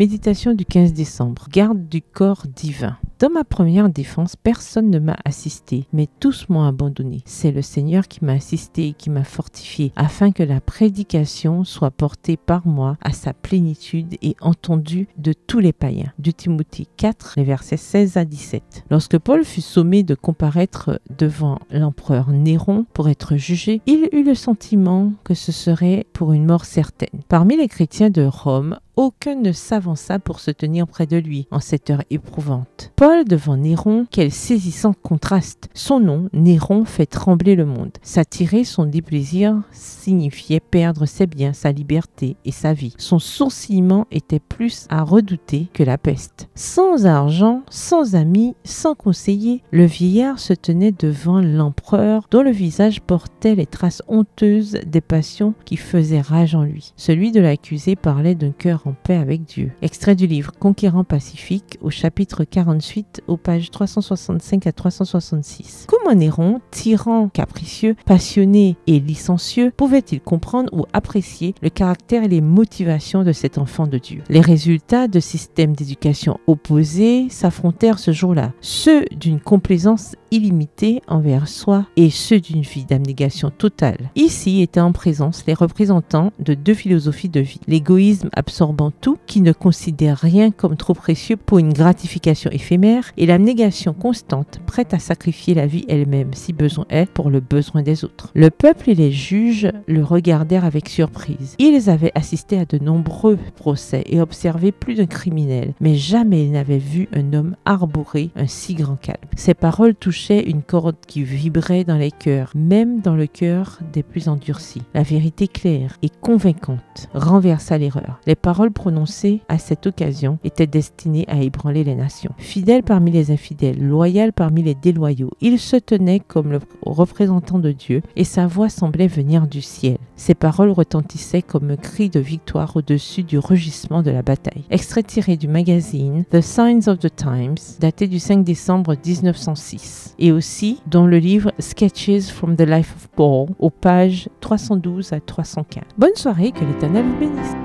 Méditation du 15 décembre. Garde du corps divin. Dans ma première défense, personne ne m'a assisté, mais tous m'ont abandonné. C'est le Seigneur qui m'a assisté et qui m'a fortifié, afin que la prédication soit portée par moi à sa plénitude et entendue de tous les païens. 2 Timothée 4, les versets 16 à 17. Lorsque Paul fut sommé de comparaître devant l'empereur Néron pour être jugé, il eut le sentiment que ce serait pour une mort certaine. Parmi les chrétiens de Rome, aucun ne s'avança pour se tenir près de lui en cette heure éprouvante. Paul devant Néron, quel saisissant contraste! Son nom, Néron, fait trembler le monde. S'attirer son déplaisir signifiait perdre ses biens, sa liberté et sa vie. Son sourcillement était plus à redouter que la peste. Sans argent, sans amis, sans conseiller, le vieillard se tenait devant l'empereur dont le visage portait les traces honteuses des passions qui faisaient rage en lui. Celui de l'accusé parlait d'un cœur en paix avec Dieu. Extrait du livre Conquérant Pacifique au chapitre 48 aux pages 365 à 366. Comment Néron, tyran capricieux, passionné et licencieux, pouvait-il comprendre ou apprécier le caractère et les motivations de cet enfant de Dieu? Les résultats de systèmes d'éducation opposés s'affrontèrent ce jour-là, ceux d'une complaisance illimitée envers soi et ceux d'une vie d'abnégation totale. Ici étaient en présence les représentants de deux philosophies de vie. L'égoïsme absorbant tout, qui ne considère rien comme trop précieux pour une gratification éphémère, et l'abnégation constante, prête à sacrifier la vie elle-même, si besoin est, pour le besoin des autres. Le peuple et les juges le regardèrent avec surprise. Ils avaient assisté à de nombreux procès et observé plus d'un criminel, mais jamais ils n'avaient vu un homme arborer un si grand calme. Ces paroles touchaient une corde qui vibrait dans les cœurs, même dans le cœur des plus endurcis. La vérité claire et convaincante renversa l'erreur. Les paroles prononcées à cette occasion étaient destinées à ébranler les nations. Fidèle parmi les infidèles, loyal parmi les déloyaux, il se tenait comme le représentant de Dieu et sa voix semblait venir du ciel. Ses paroles retentissaient comme un cri de victoire au-dessus du rugissement de la bataille. Extrait tiré du magazine The Signs of the Times, daté du 5 décembre 1906. Et aussi dans le livre Sketches from the Life of Paul, aux pages 312 à 315. Bonne soirée, que l'Éternel vous bénisse.